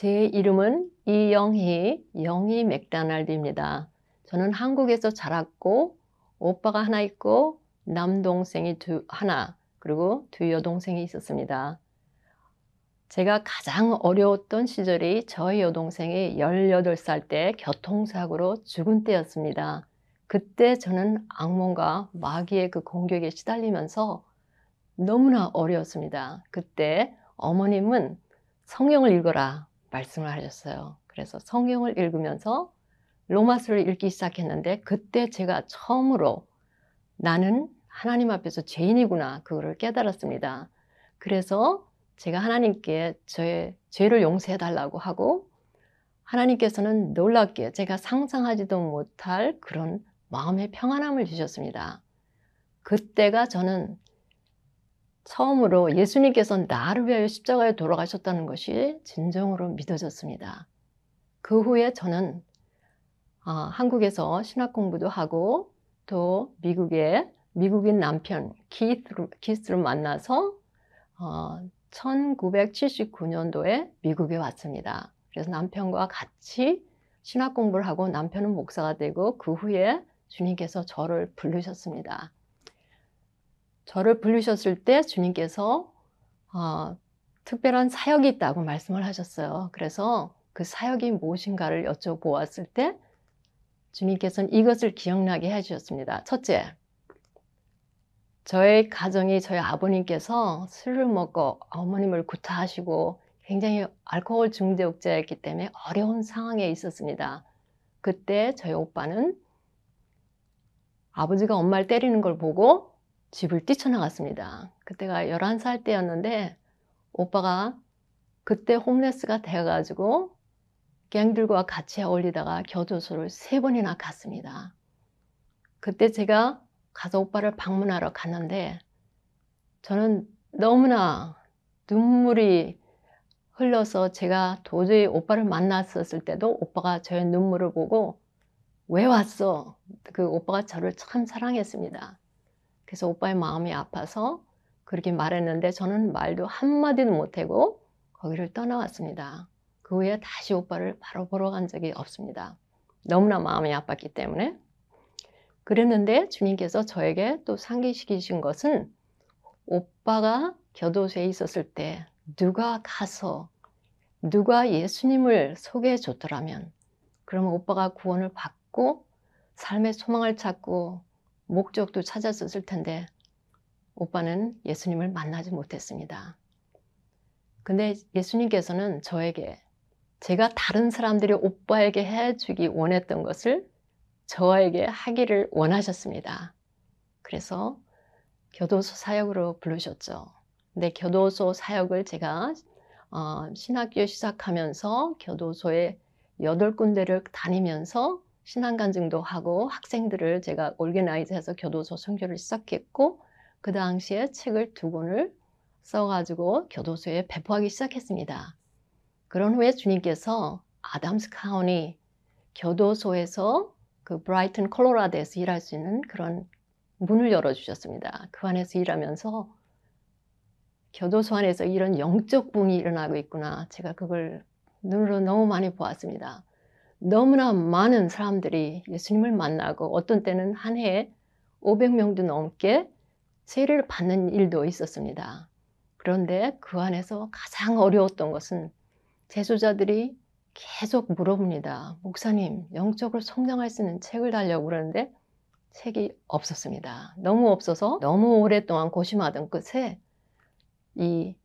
제 이름은 이영희, 영희 맥다날드입니다. 저는 한국에서 자랐고 오빠가 하나 있고 남동생이 하나, 그리고 두 여동생이 있었습니다. 제가 가장 어려웠던 시절이 저희 여동생이 18살 때 교통사고로 죽은 때였습니다. 그때 저는 악몽과 마귀의 그 공격에 시달리면서 너무나 어려웠습니다. 그때 어머님은 성경을 읽어라 말씀을 하셨어요. 그래서 성경을 읽으면서 로마서를 읽기 시작했는데 그때 제가 처음으로 나는 하나님 앞에서 죄인이구나 그거를 깨달았습니다. 그래서 제가 하나님께 저의 죄를 용서해 달라고 하고 하나님께서는 놀랍게 제가 상상하지도 못할 그런 마음의 평안함을 주셨습니다. 그때가 저는 처음으로 예수님께서 나를 위하여 십자가에 돌아가셨다는 것이 진정으로 믿어졌습니다. 그 후에 저는 한국에서 신학 공부도 하고 또 미국인 남편 키스를 만나서 1979년도에 미국에 왔습니다. 그래서 남편과 같이 신학 공부를 하고 남편은 목사가 되고 그 후에 주님께서 저를 부르셨습니다. 저를 부르셨을 때 주님께서 특별한 사역이 있다고 말씀을 하셨어요. 그래서 그 사역이 무엇인가를 여쭤보았을 때 주님께서는 이것을 기억나게 해주셨습니다. 첫째, 저희 가정이 저희 아버님께서 술을 먹고 어머님을 구타하시고 굉장히 알코올 중독자였기 때문에 어려운 상황에 있었습니다. 그때 저희 오빠는 아버지가 엄마를 때리는 걸 보고 집을 뛰쳐나갔습니다. 그때가 11살 때였는데 오빠가 그때 홈레스가 되어가지고 갱들과 같이 어울리다가 교도소를 3번이나 갔습니다. 그때 제가 가서 오빠를 방문하러 갔는데 저는 너무나 눈물이 흘러서 제가 도저히 오빠를 만났었을 때도 오빠가 저의 눈물을 보고 왜 왔어? 그 오빠가 저를 참 사랑했습니다. 그래서 오빠의 마음이 아파서 그렇게 말했는데 저는 말도 한마디도 못하고 거기를 떠나왔습니다. 그 후에 다시 오빠를 바로 보러 간 적이 없습니다. 너무나 마음이 아팠기 때문에. 그랬는데 주님께서 저에게 또 상기시키신 것은 오빠가 교도소에 있었을 때 누가 가서 누가 예수님을 소개해 줬더라면 그러면 오빠가 구원을 받고 삶의 소망을 찾고 목적도 찾았었을 텐데 오빠는 예수님을 만나지 못했습니다. 근데 예수님께서는 저에게 제가 다른 사람들이 오빠에게 해주기 원했던 것을 저에게 하기를 원하셨습니다. 그래서 교도소 사역으로 부르셨죠. 근데 교도소 사역을 제가 신학교 시작하면서 교도소에 8군데를 다니면서 신앙간증도 하고 학생들을 제가 올게나이즈해서 교도소 선교를 시작했고 그 당시에 책을 2권을 써가지고 교도소에 배포하기 시작했습니다. 그런 후에 주님께서 아담스 카운티 교도소에서 그 브라이튼 콜로라도에서 일할 수 있는 그런 문을 열어주셨습니다. 그 안에서 일하면서 교도소 안에서 이런 영적 부흥이 일어나고 있구나. 제가 그걸 눈으로 너무 많이 보았습니다. 너무나 많은 사람들이 예수님을 만나고 어떤 때는 한 해에 500명도 넘게 세례를 받는 일도 있었습니다. 그런데 그 안에서 가장 어려웠던 것은 제소자들이 계속 물어봅니다. 목사님, 영적으로 성장할 수 있는 책을 달라고 그러는데 책이 없었습니다. 너무 없어서 너무 오랫동안 고심하던 끝에 이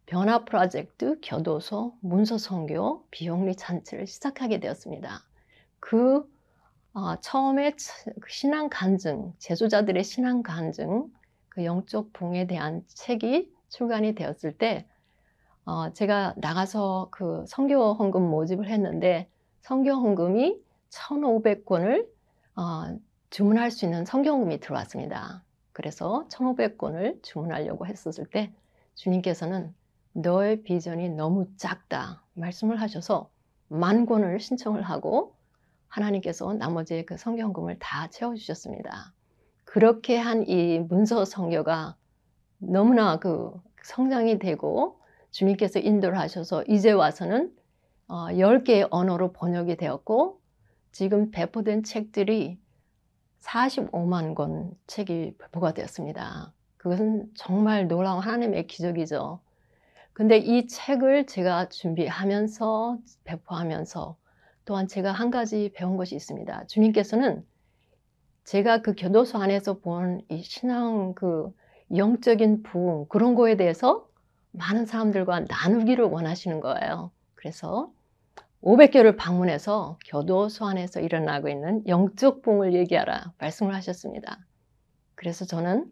변화 프로젝트 교도소 문서 선교 비영리 잔치를 시작하게 되었습니다. 처음에 신앙 간증, 제소자들의 신앙 간증, 그 영적 부흥에 대한 책이 출간이 되었을 때 제가 나가서 그 선교 헌금 모집을 했는데 선교 헌금이 1,500권을 주문할 수 있는 선교 헌금이 들어왔습니다. 그래서 1,500권을 주문하려고 했었을 때 주님께서는 너의 비전이 너무 작다 말씀을 하셔서 10,000권을 신청을 하고 하나님께서 나머지 그 선교 헌금을 다 채워주셨습니다. 그렇게 한 이 문서 선교가 너무나 그 성장이 되고 주님께서 인도를 하셔서 이제 와서는 10개의 언어로 번역이 되었고 지금 배포된 책들이 45만 권 책이 배포가 되었습니다. 그것은 정말 놀라운 하나님의 기적이죠. 근데 이 책을 제가 준비하면서 배포하면서 또한 제가 한 가지 배운 것이 있습니다. 주님께서는 제가 그 교도소 안에서 본 이 신앙 그 영적인 부흥 그런 거에 대해서 많은 사람들과 나누기를 원하시는 거예요. 그래서 500교를 방문해서 교도소 안에서 일어나고 있는 영적 부흥을 얘기하라 말씀을 하셨습니다. 그래서 저는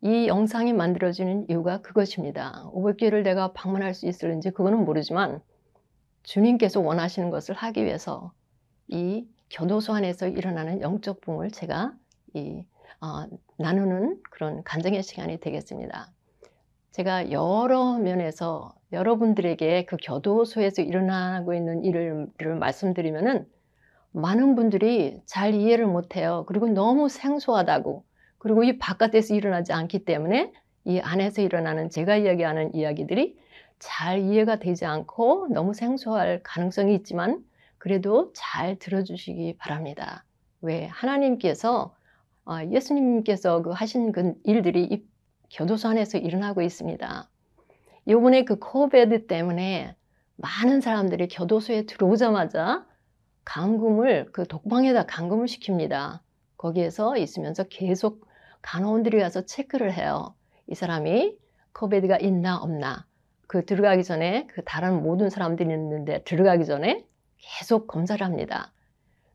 이 영상이 만들어지는 이유가 그것입니다. 500교를 내가 방문할 수 있을지 그거는 모르지만 주님께서 원하시는 것을 하기 위해서 이 교도소 안에서 일어나는 영적 부흥을 제가 나누는 그런 간증의 시간이 되겠습니다. 제가 여러 면에서 여러분들에게 그 교도소에서 일어나고 있는 일을 말씀드리면은 많은 분들이 잘 이해를 못해요. 그리고 너무 생소하다고. 그리고 이 바깥에서 일어나지 않기 때문에 이 안에서 일어나는 제가 이야기하는 이야기들이 잘 이해가 되지 않고 너무 생소할 가능성이 있지만 그래도 잘 들어주시기 바랍니다. 왜? 하나님께서 예수님께서 하신 그 일들이 이 교도소 안에서 일어나고 있습니다. 요번에 그 코비드 때문에 많은 사람들이 교도소에 들어오자마자 감금을 독방에다 감금을 시킵니다. 거기에서 있으면서 계속 간호원들이 가서 체크를 해요. 이 사람이 코비드가 있나 없나. 들어가기 전에 다른 모든 사람들이 있는데 들어가기 전에 계속 검사를 합니다.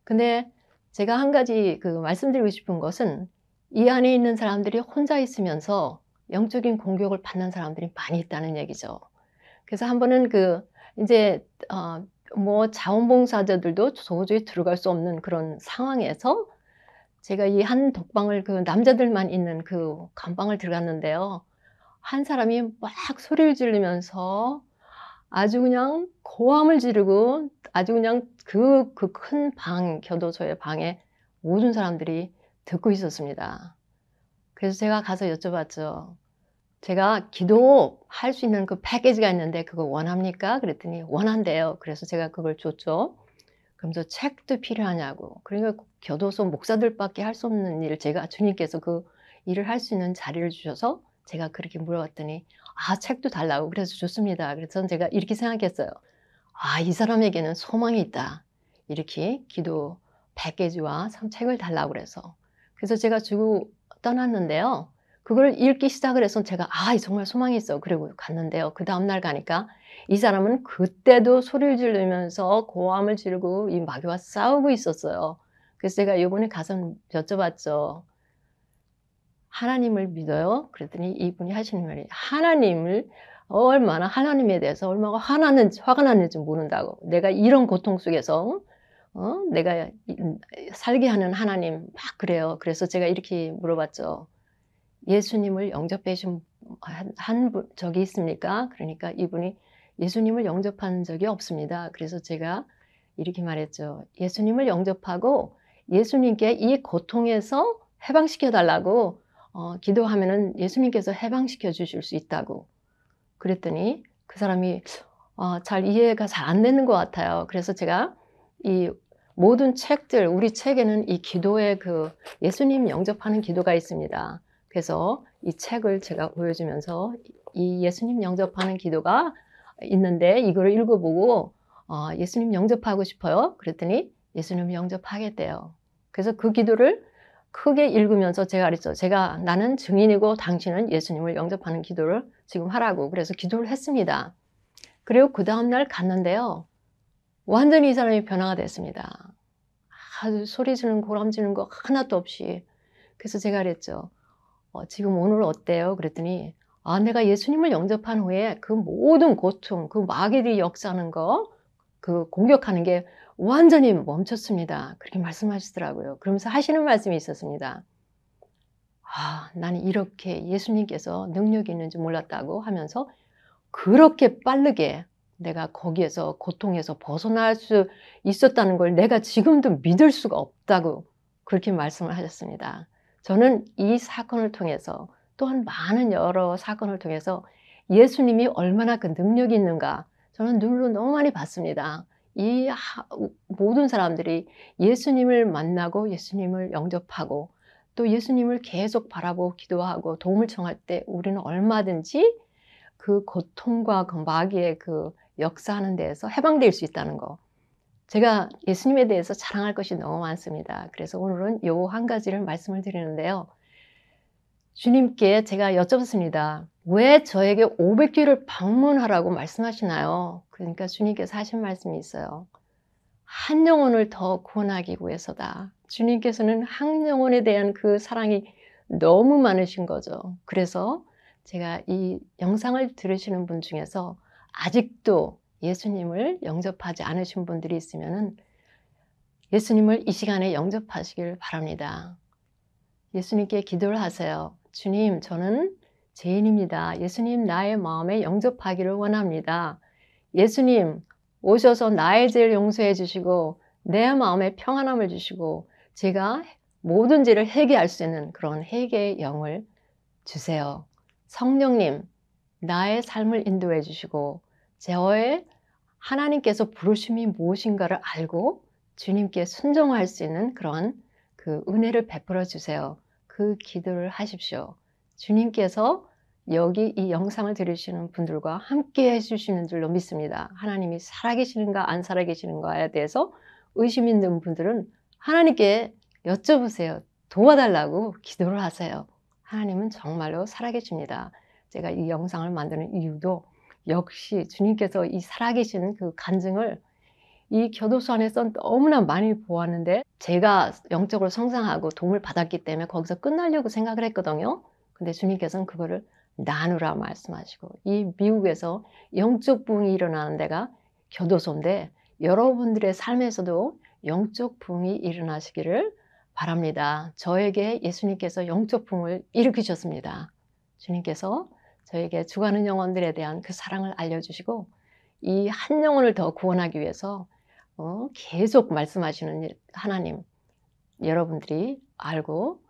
근데 제가 한 가지 말씀드리고 싶은 것은 이 안에 있는 사람들이 혼자 있으면서 영적인 공격을 받는 사람들이 많이 있다는 얘기죠. 그래서 한 번은 이제 자원봉사자들도 도저히 들어갈 수 없는 그런 상황에서 제가 이 한 독방을 남자들만 있는 감방을 들어갔는데요. 한 사람이 막 소리를 지르면서 아주 그냥 고함을 지르고 아주 그냥 그 큰 교도소의 방에 모든 사람들이 듣고 있었습니다. 그래서 제가 가서 여쭤봤죠. 제가 기도할 수 있는 패키지가 있는데 그거 원합니까? 그랬더니 원한대요. 그래서 제가 그걸 줬죠. 그러면서 책도 필요하냐고. 그러니까 교도소 목사들밖에 할 수 없는 일을 제가 주님께서 그 일을 할 수 있는 자리를 주셔서 제가 그렇게 물어봤더니 책도 달라고. 그래서 좋습니다. 그래서 제가 이렇게 생각했어요. 이 사람에게는 소망이 있다. 이렇게 기도 패키지와 책을 달라고 그래서. 그래서 제가 주고 떠났는데요. 그걸 읽기 시작을 해서 제가 정말 소망이 있어. 그리고 갔는데요. 그 다음날 가니까 이 사람은 그때도 소리를 지르면서 고함을 지르고 이 마귀와 싸우고 있었어요. 그래서 제가 이번에 가서 여쭤봤죠. 하나님을 믿어요? 그랬더니 이분이 하시는 말이 하나님에 대해서 얼마나 화가 났는지 모른다고. 내가 이런 고통 속에서 내가 살게 하는 하나님 막 그래요. 그래서 제가 이렇게 물어봤죠. 예수님을 영접하신 적이 있습니까? 그러니까 이분이 예수님을 영접한 적이 없습니다. 그래서 제가 이렇게 말했죠. 예수님을 영접하고 예수님께 이 고통에서 해방시켜 달라고 기도하면은 예수님께서 해방시켜 주실 수 있다고. 그랬더니 그 사람이 잘 이해가 잘 안 되는 것 같아요. 그래서 제가 이 모든 책들, 우리 책에는 이 기도의 예수님 영접하는 기도가 있습니다. 그래서 이 책을 제가 보여주면서 이 예수님 영접하는 기도가 있는데 이거를 읽어보고 예수님 영접하고 싶어요. 그랬더니 예수님 영접하겠대요. 그래서 그 기도를 크게 읽으면서 제가 그랬죠. 나는 증인이고 당신은 예수님을 영접하는 기도를 지금 하라고. 그래서 기도를 했습니다. 그리고 그 다음날 갔는데요. 완전히 이 사람이 변화가 됐습니다. 아주 소리 지르는 고람 지르는 거 하나도 없이. 그래서 제가 그랬죠. 지금 오늘 어때요? 그랬더니 내가 예수님을 영접한 후에 그 모든 고통, 그 마귀들이 역사하는 거, 공격하는 게 완전히 멈췄습니다. 그렇게 말씀하시더라고요. 그러면서 하시는 말씀이 있었습니다. 나는 이렇게 예수님께서 능력이 있는지 몰랐다고 하면서 그렇게 빠르게 내가 거기에서 고통에서 벗어날 수 있었다는 걸 내가 지금도 믿을 수가 없다고 그렇게 말씀을 하셨습니다. 저는 이 사건을 통해서 또한 많은 여러 사건을 통해서 예수님이 얼마나 능력이 있는가 저는 눈으로 너무 많이 봤습니다. 모든 사람들이 예수님을 만나고 예수님을 영접하고 또 예수님을 계속 바라보고 기도하고 도움을 청할 때 우리는 얼마든지 그 고통과 그 마귀의 그 역사하는 데에서 해방될 수 있다는 거. 제가 예수님에 대해서 자랑할 것이 너무 많습니다. 그래서 오늘은 요 한 가지를 말씀을 드리는데요. 주님께 제가 여쭤봤습니다. 왜 저에게 500교회를 방문하라고 말씀하시나요? 그러니까 주님께서 하신 말씀이 있어요. 한 영혼을 더 구원하기 위해서다. 주님께서는 한 영혼에 대한 그 사랑이 너무 많으신 거죠. 그래서 제가 이 영상을 들으시는 분 중에서 아직도 예수님을 영접하지 않으신 분들이 있으면 예수님을 이 시간에 영접하시길 바랍니다. 예수님께 기도를 하세요. 주님, 저는 죄인입니다. 예수님, 나의 마음에 영접하기를 원합니다. 예수님, 오셔서 나의 죄를 용서해 주시고 내 마음에 평안함을 주시고 제가 모든 죄를 회개할 수 있는 그런 회개의 영을 주세요. 성령님, 나의 삶을 인도해 주시고 저의 하나님께서 부르심이 무엇인가를 알고 주님께 순종할 수 있는 그런 그 은혜를 베풀어 주세요. 그 기도를 하십시오. 주님께서 여기 이 영상을 들으시는 분들과 함께 해주시는 줄로 믿습니다. 하나님이 살아계시는가 안 살아계시는가에 대해서 의심 있는 분들은 하나님께 여쭤보세요. 도와달라고 기도를 하세요. 하나님은 정말로 살아계십니다. 제가 이 영상을 만드는 이유도 역시 주님께서 이 살아계신 그 간증을 이 교도소 안에서 너무나 많이 보았는데 제가 영적으로 성장하고 도움을 받았기 때문에 거기서 끝나려고 생각을 했거든요. 근데 주님께서는 그거를 나누라 말씀하시고 이 미국에서 영적 부흥이 일어나는 데가 교도소인데 여러분들의 삶에서도 영적 부흥이 일어나시기를 바랍니다. 저에게 예수님께서 영적 부흥을 일으키셨습니다. 주님께서 저에게 죽어가는 영혼들에 대한 그 사랑을 알려주시고 이 한 영혼을 더 구원하기 위해서 계속 말씀하시는 하나님 여러분들이 알고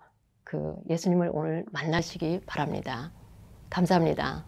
그 예수님을 오늘 만나시기 바랍니다. 감사합니다.